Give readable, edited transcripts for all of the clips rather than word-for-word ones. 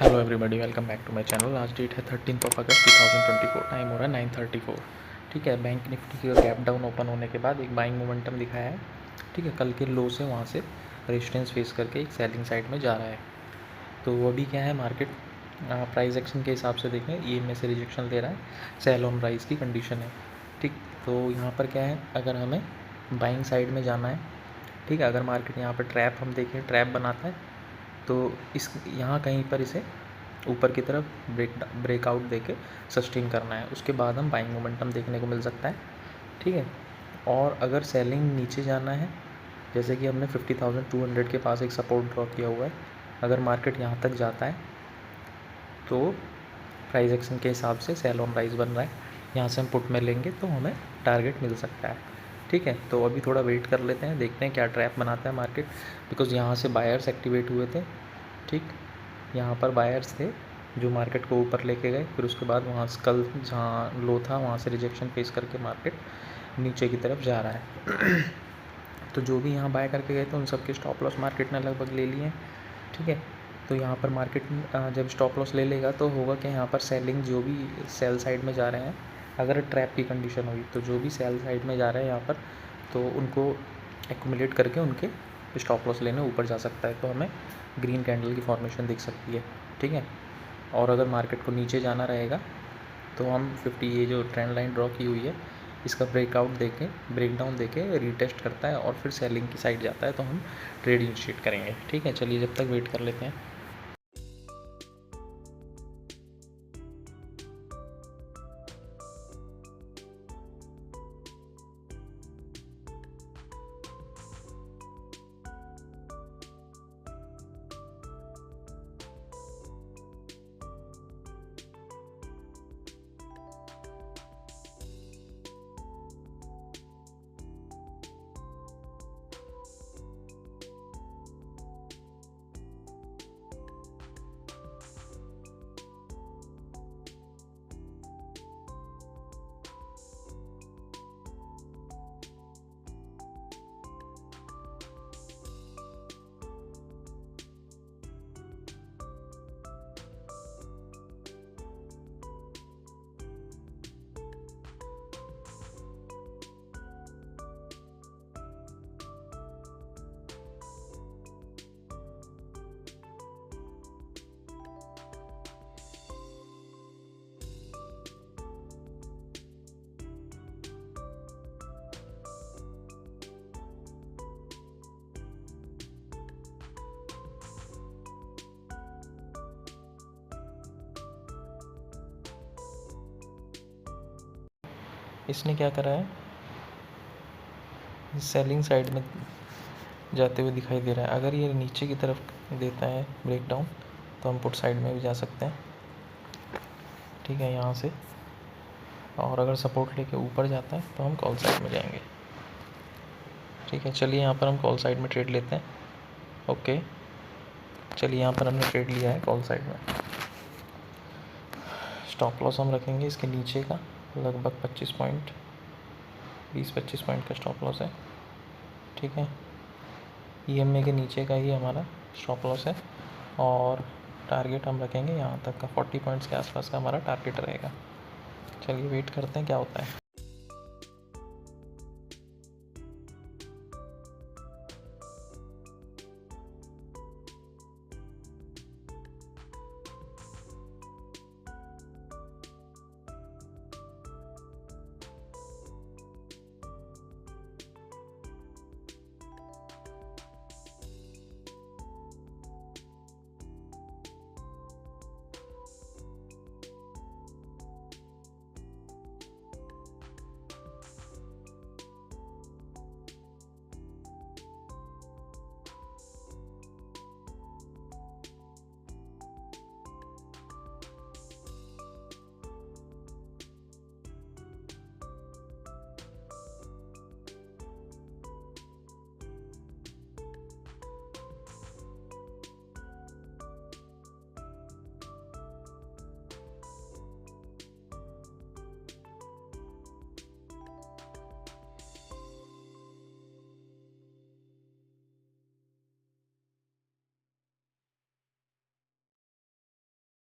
Hello everybody, welcome back to my channel. आज date है 13 अगस्त 2024। Time हो रहा है 9:34। ठीक है, बैंक निफ्टी का गैप डाउन ओपन होने के बाद एक बाइंग मोमेंटम दिखाया है। ठीक है, कल के लो से वहाँ से रेजिस्टेंस फेस करके एक सेलिंग साइड में जा रहा है। तो अभी क्या है, मार्केट प्राइस एक्शन के हिसाब से देखें, ई में से रिजेक्शन ले रहा है, सेल ऑन राइज की कंडीशन है। ठीक, तो यहाँ पर क्या है, अगर हमें बाइंग साइड में जाना है, ठीक है, अगर मार्केट यहाँ पर ट्रैप हम देखें, ट्रैप बनाता है तो इस यहाँ कहीं पर इसे ऊपर की तरफ ब्रेकआउट देके सस्टेन करना है। उसके बाद हम बाइंग मोमेंटम देखने को मिल सकता है। ठीक है, और अगर सेलिंग नीचे जाना है, जैसे कि हमने 50,200 के पास एक सपोर्ट ड्रॉ किया हुआ है, अगर मार्केट यहाँ तक जाता है तो प्राइस एक्शन के हिसाब से सेल ऑन राइज बन रहा है, यहाँ से हम पुट में लेंगे तो हमें टारगेट मिल सकता है। ठीक है, तो अभी थोड़ा वेट कर लेते हैं, देखते हैं क्या ट्रैप बनाता है मार्केट, बिकॉज़ यहाँ से बायर्स एक्टिवेट हुए थे। ठीक, यहाँ पर बायर्स थे जो मार्केट को ऊपर लेके गए, फिर उसके बाद वहाँ से कल जहाँ लो था वहाँ से रिजेक्शन फेस करके मार्केट नीचे की तरफ जा रहा है। तो जो भी यहाँ बाय करके गए थे उन सब के स्टॉप लॉस मार्केट ने लगभग ले लिए हैं। ठीक है, तो यहाँ पर मार्केट जब स्टॉप लॉस ले लेगा तो होगा कि यहाँ पर सेलिंग, जो भी सेल साइड में जा रहे हैं, अगर ट्रैप की कंडीशन हुई तो जो भी सेल साइड में जा रहे हैं यहाँ पर, तो उनको एक्यूमुलेट करके उनके स्टॉप लॉस लेने ऊपर जा सकता है, तो हमें ग्रीन कैंडल की फॉर्मेशन दिख सकती है। ठीक है, और अगर मार्केट को नीचे जाना रहेगा तो हम 50, ये जो ट्रेंड लाइन ड्रॉ की हुई है, इसका ब्रेकआउट देके, ब्रेकडाउन देके रीटेस्ट करता है और फिर सेलिंग की साइड जाता है तो हम ट्रेड इनिशिएट करेंगे। ठीक है, चलिए जब तक वेट कर लेते हैं। इसने क्या करा है, सेलिंग साइड में जाते हुए दिखाई दे रहा है। अगर ये नीचे की तरफ देता है ब्रेकडाउन तो हम पुट साइड में भी जा सकते हैं। ठीक है, यहाँ से, और अगर सपोर्ट लेके ऊपर जाता है तो हम कॉल साइड में जाएंगे। ठीक है, चलिए यहाँ पर हम कॉल साइड में ट्रेड लेते हैं। ओके, चलिए यहाँ पर हमने ट्रेड लिया है कॉल साइड में। स्टॉप लॉस हम रखेंगे इसके नीचे का, लगभग 25 पॉइंट, 20-25 पॉइंट का स्टॉप लॉस है। ठीक है, ईएमए के नीचे का ही हमारा स्टॉप लॉस है, और टारगेट हम रखेंगे यहाँ तक का, 40 पॉइंट्स के आसपास का हमारा टारगेट रहेगा। चलिए वेट करते हैं क्या होता है।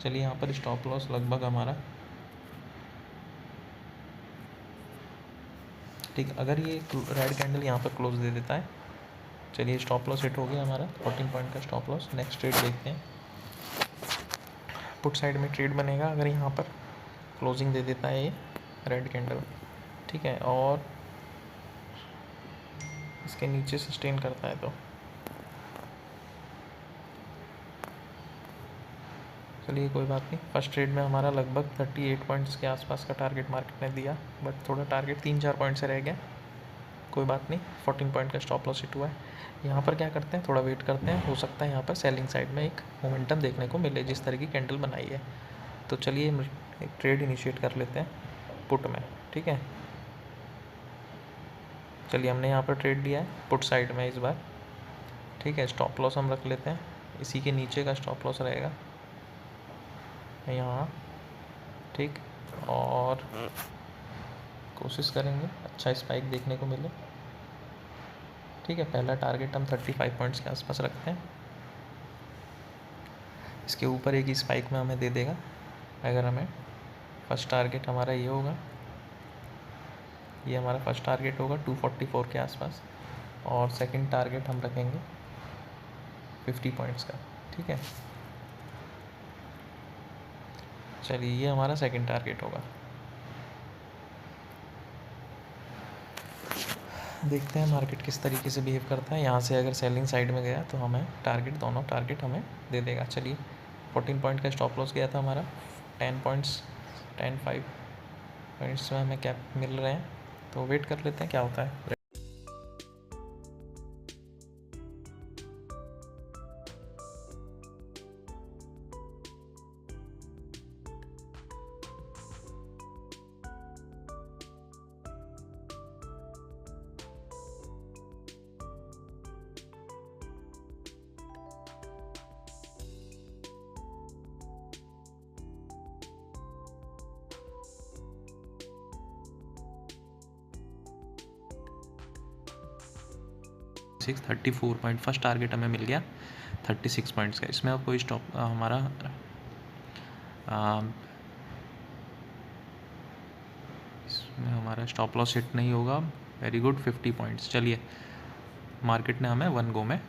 चलिए यहाँ पर स्टॉप लॉस लगभग हमारा, ठीक, अगर ये रेड कैंडल यहाँ पर क्लोज दे देता है, चलिए स्टॉप लॉस हिट हो गया हमारा 14 पॉइंट का स्टॉप लॉस। नेक्स्ट ट्रेड देखते हैं, पुट साइड में ट्रेड बनेगा अगर यहाँ पर क्लोजिंग दे देता है ये रेड कैंडल, ठीक है, और इसके नीचे सस्टेन करता है तो चलिए कोई बात नहीं। फर्स्ट ट्रेड में हमारा लगभग 38 पॉइंट्स के आसपास का टारगेट मार्केट ने दिया, बट थोड़ा टारगेट 3-4 पॉइंट से रह गया, कोई बात नहीं। 14 पॉइंट का स्टॉप लॉस हिट हुआ है। यहाँ पर क्या करते हैं, थोड़ा वेट करते हैं, हो सकता है यहाँ पर सेलिंग साइड में एक मोमेंटम देखने को मिले जिस तरह की कैंडल बनाई है। तो चलिए एक ट्रेड इनिशिएट कर लेते हैं पुट में, ठीक है। चलिए हमने यहाँ पर ट्रेड लिया है पुट साइड में इस बार, ठीक है। स्टॉप लॉस हम रख लेते हैं, इसी के नीचे का स्टॉप लॉस रहेगा यहाँ, ठीक, और कोशिश करेंगे अच्छा स्पाइक देखने को मिले, ठीक है। पहला टारगेट हम 35 पॉइंट्स के आसपास रखते हैं, इसके ऊपर एक स्पाइक में हमें दे देगा अगर हमें। फर्स्ट टारगेट हमारा ये होगा, ये हमारा फर्स्ट टारगेट होगा 244 के आसपास, और सेकंड टारगेट हम रखेंगे 50 पॉइंट्स का, ठीक है। चलिए ये हमारा सेकंड टारगेट होगा, देखते हैं मार्केट किस तरीके से बिहेव करता है। यहाँ से अगर सेलिंग साइड में गया तो हमें टारगेट, दोनों टारगेट हमें दे देगा। चलिए 14 पॉइंट का स्टॉप लॉस गया था हमारा, 10 5 पॉइंट्स में हमें कैप मिल रहे हैं, तो वेट कर लेते हैं क्या होता है। 34 पॉइंट फर्स्ट टारगेट हमें मिल गया 36 पॉइंट्स का। इसमें अब कोई स्टॉप हमारा इसमें हमारा स्टॉप लॉस हिट नहीं होगा। Very good, 50 points. चलिए मार्केट ने हमें 1 गो में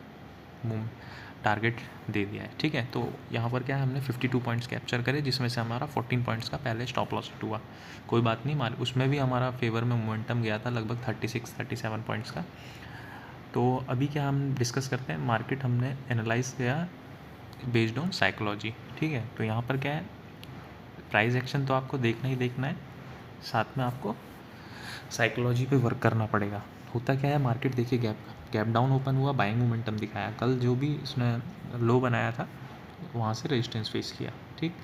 टारगेट दे दिया है, ठीक है। तो यहाँ पर क्या है, हमने 52 पॉइंट्स कैप्चर करे, जिसमें से हमारा 14 पॉइंट्स का पहले स्टॉप लॉस हिट हुआ। कोई बात नहीं, उसमें भी हमारा फेवर में मोमेंटम गया था लगभग 36-37 पॉइंट्स का। तो अभी क्या हम डिस्कस करते हैं, मार्केट हमने एनालाइज किया बेस्ड ऑन साइकोलॉजी, ठीक है। तो यहाँ पर क्या है, प्राइस एक्शन तो आपको देखना ही देखना है, साथ में आपको साइकोलॉजी पे वर्क करना पड़ेगा। होता क्या है, मार्केट देखिए गैप डाउन ओपन हुआ, बाइंग मोमेंटम दिखाया, कल जो भी इसने लो बनाया था वहाँ से रेजिस्टेंस फेस किया, ठीक।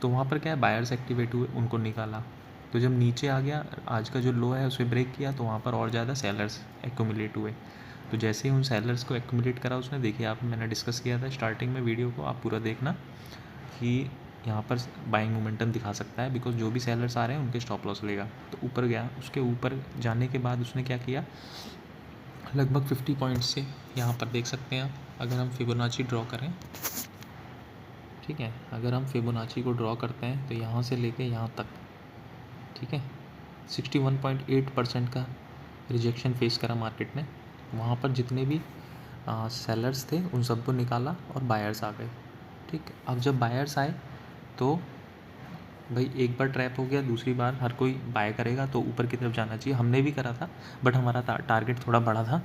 तो वहाँ पर क्या है, बायर्स एक्टिवेट हुए, उनको निकाला। तो जब नीचे आ गया, आज का जो लो है उसे ब्रेक किया, तो वहाँ पर और ज़्यादा सेलर्स एक्यूमुलेट हुए। तो जैसे ही उन सेलर्स को एक्यूमुलेट करा उसने, देखिए आप, मैंने डिस्कस किया था स्टार्टिंग में वीडियो को, आप पूरा देखना कि यहाँ पर बाइंग मोमेंटम दिखा सकता है, बिकॉज जो भी सेलर्स आ रहे हैं उनके स्टॉप लॉस लेगा। तो ऊपर गया, उसके ऊपर जाने के बाद उसने क्या किया, लगभग 50 पॉइंट्स से यहाँ पर देख सकते हैं आप, अगर हम फिबोनाची ड्रॉ करें, ठीक है, अगर हम फिबोनाची को ड्रॉ करते हैं तो यहाँ से लेके यहाँ तक, ठीक है, 61.8% का रिजेक्शन फेस करा मार्केट ने। वहाँ पर जितने भी सेलर्स थे उन सबको निकाला और बायर्स आ गए, ठीक। अब जब बायर्स आए तो भाई एक बार ट्रैप हो गया, दूसरी बार हर कोई बाय करेगा तो ऊपर की तरफ जाना चाहिए। हमने भी करा था, बट हमारा टारगेट थोड़ा बड़ा था,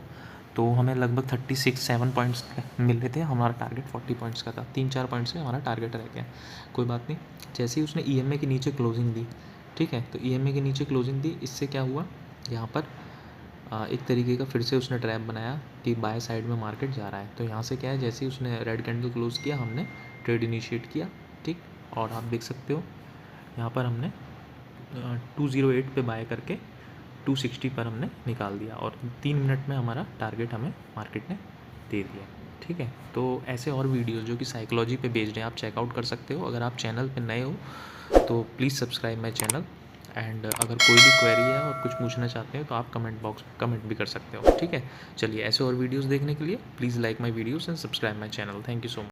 तो हमें लगभग 36-7 पॉइंट्स मिल रहे थे, हमारा टारगेट 40 पॉइंट्स का था। 3-4 पॉइंट्स से हमारा टारगेट रह गया, कोई बात नहीं। जैसे ही उसने EMA के नीचे क्लोजिंग दी, ठीक है, तो EMA के नीचे क्लोजिंग दी, इससे क्या हुआ, यहाँ पर एक तरीके का फिर से उसने ट्रैप बनाया कि बाय साइड में मार्केट जा रहा है। तो यहाँ से क्या है, जैसे ही उसने रेड कैंडल क्लोज किया, हमने ट्रेड इनिशिएट किया, ठीक। और आप देख सकते हो यहाँ पर हमने 208 पे बाय करके 260 पर हमने निकाल दिया, और 3 मिनट में हमारा टारगेट हमें मार्केट ने दे दिया, ठीक है। तो ऐसे और वीडियोस जो कि साइकोलॉजी पे बेस्ड हैं आप चेकआउट कर सकते हो। अगर आप चैनल पे नए हो तो please subscribe my channel, and अगर कोई भी क्वेरी है और कुछ पूछना चाहते हो तो आप कमेंट बॉक्स में कमेंट भी कर सकते हो, ठीक है। चलिए ऐसे और वीडियोस देखने के लिए please like my videos and subscribe my channel. Thank you so much.